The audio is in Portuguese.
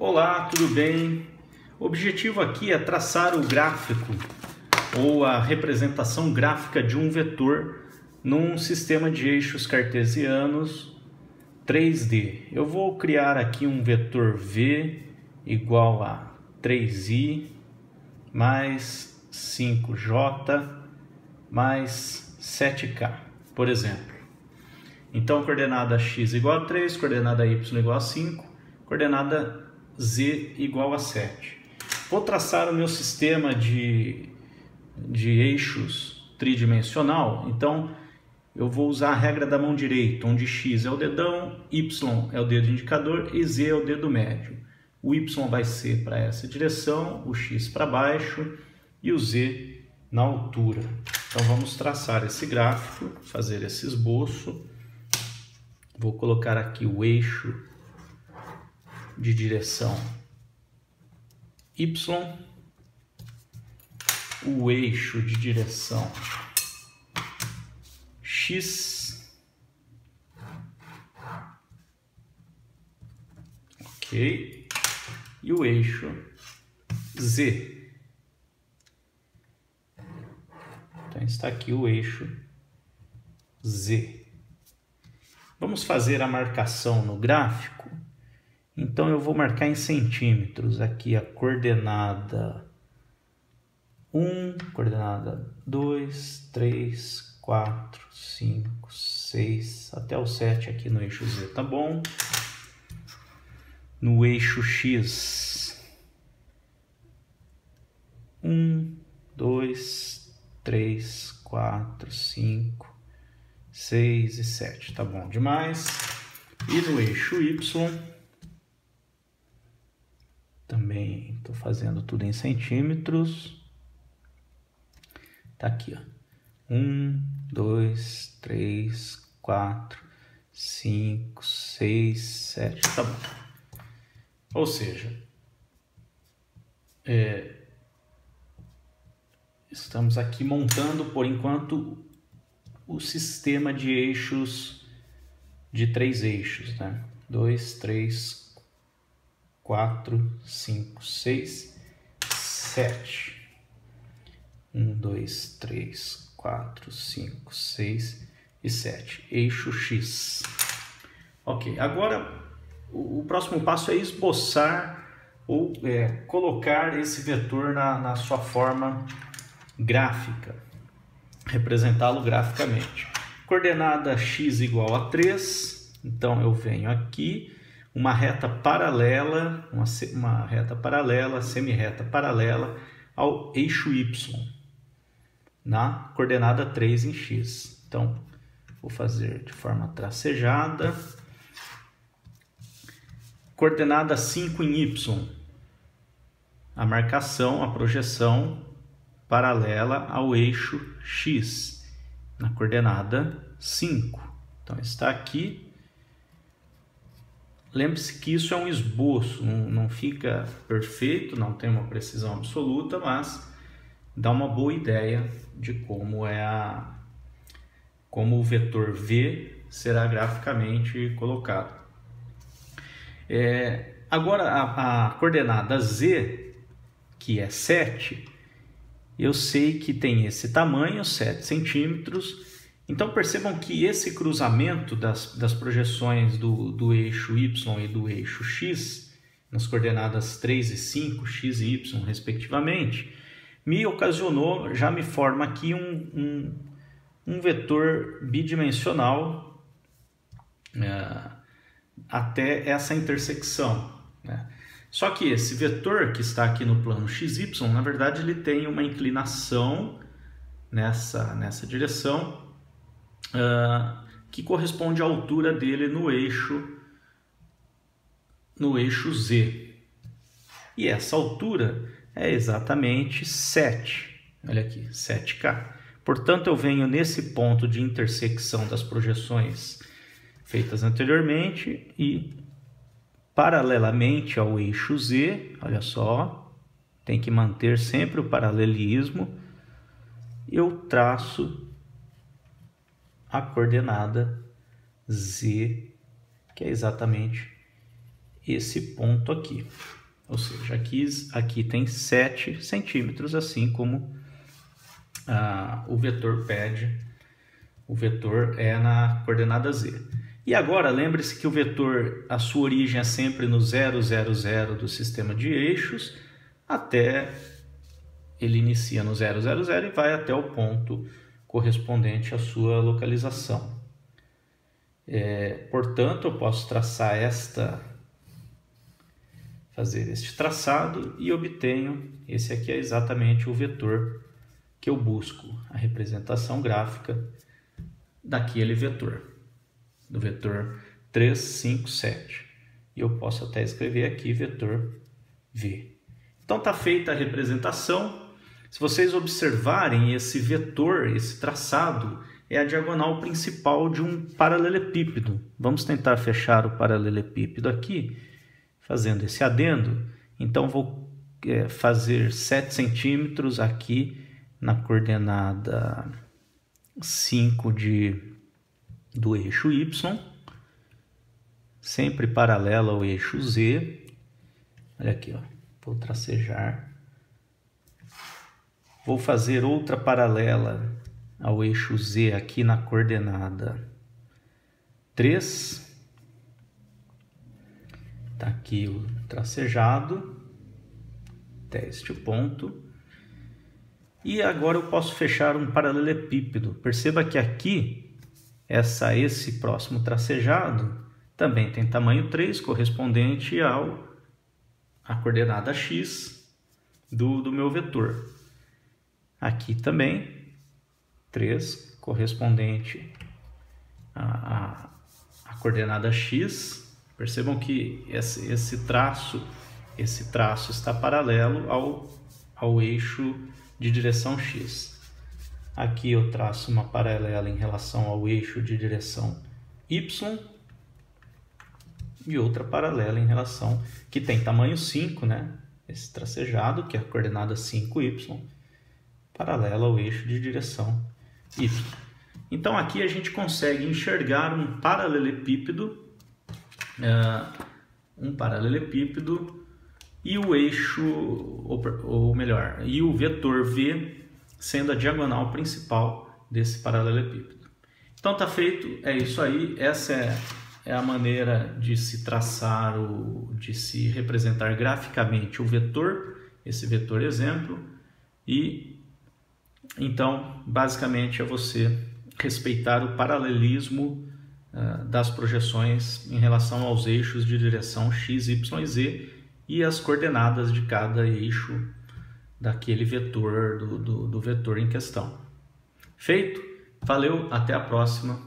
Olá, tudo bem? O objetivo aqui é traçar o gráfico ou a representação gráfica de um vetor num sistema de eixos cartesianos 3D. Eu vou criar aqui um vetor V igual a 3i mais 5j mais 7k, por exemplo. Então, coordenada x igual a 3, coordenada y igual a 5, coordenada z igual a 7. Vou traçar o meu sistema de eixos tridimensional. Então, eu vou usar a regra da mão direita, onde x é o dedão, y é o dedo indicador e z é o dedo médio. O y vai ser para essa direção, o x para baixo e o z na altura. Então, vamos traçar esse gráfico, fazer esse esboço. Vou colocar aqui o eixo de direção y, o eixo de direção x, ok, e o eixo z. Então está aqui o eixo z. Vamos fazer a marcação no gráfico. Então eu vou marcar em centímetros aqui a coordenada 1, coordenada 2, 3, 4, 5, 6, até o 7 aqui no eixo Z, tá bom? No eixo X, 1, 2, 3, 4, 5, 6 e 7, tá bom demais. E no eixo Y, também estou fazendo tudo em centímetros. Tá aqui, ó. 1, 2, 3, 4, 5, 6, 7, tá bom. Ou seja, estamos aqui montando, por enquanto, o sistema de eixos, de 3 eixos, né? 2, 3, 4, 5, 6, 7. 1, 2, 3, 4, 5, 6 e 7. Eixo X. Ok, agora o próximo passo é esboçar ou colocar esse vetor na sua forma gráfica. Representá-lo graficamente. Coordenada x igual a 3, então eu venho aqui, uma reta paralela, uma reta paralela, semi-reta paralela ao eixo y, na coordenada 3 em x. Então, vou fazer de forma tracejada. Coordenada 5 em y, a marcação, a projeção paralela ao eixo x, na coordenada 5. Então, está aqui. Lembre-se que isso é um esboço, não fica perfeito, não tem uma precisão absoluta, mas dá uma boa ideia de como como o vetor V será graficamente colocado. Agora, a coordenada Z, que é 7, eu sei que tem esse tamanho, 7 centímetros. Então percebam que esse cruzamento das projeções do eixo Y e do eixo X, nas coordenadas 3 e 5, X e Y respectivamente, já me forma aqui um vetor bidimensional até essa intersecção, né? Só que esse vetor que está aqui no plano XY, na verdade, ele tem uma inclinação nessa direção que corresponde à altura dele no eixo Z. E essa altura é exatamente 7. Olha aqui, 7K. Portanto, eu venho nesse ponto de intersecção das projeções feitas anteriormente e, paralelamente ao eixo Z, olha só, tem que manter sempre o paralelismo, eu traço a coordenada Z, que é exatamente esse ponto aqui. Ou seja, aqui tem 7 centímetros, assim como o vetor pede. O vetor é na coordenada z. E agora, lembre-se que o vetor, a sua origem é sempre no 0, 0, 0 do sistema de eixos, até ele inicia no 0, 0, 0 e vai até o ponto correspondente à sua localização. Portanto, eu posso traçar fazer este traçado e obtenho, esse aqui é exatamente o vetor que eu busco, a representação gráfica daquele vetor, do vetor 3, 5, 7. E eu posso até escrever aqui vetor V. Então está feita a representação. Se vocês observarem esse vetor, esse traçado, é a diagonal principal de um paralelepípedo. Vamos tentar fechar o paralelepípedo aqui, fazendo esse adendo. Então vou fazer 7 centímetros aqui na coordenada 5 do eixo Y, sempre paralela ao eixo Z. Olha aqui, ó, vou tracejar. Vou fazer outra paralela ao eixo Z aqui na coordenada 3. Está aqui o tracejado, até este ponto. E agora eu posso fechar um paralelepípedo. Perceba que aqui, esse próximo tracejado também tem tamanho 3, correspondente à coordenada x do meu vetor. Aqui também 3, correspondente à coordenada x. Percebam que esse traço está paralelo ao eixo de direção x. Aqui eu traço uma paralela em relação ao eixo de direção y e outra paralela em relação, que tem tamanho 5, né? Esse tracejado, que é a coordenada 5y, paralela ao eixo de direção y. Então aqui a gente consegue enxergar um paralelepípedo, e o eixo, ou melhor, e o vetor V sendo a diagonal principal desse paralelepípedo. Então está feito, é isso aí. Essa é a maneira de se traçar, de se representar graficamente o vetor, esse vetor exemplo. E então, basicamente, é você respeitar o paralelismo das projeções em relação aos eixos de direção x, y e z e as coordenadas de cada eixo daquele vetor, do vetor em questão. Feito? Valeu, até a próxima.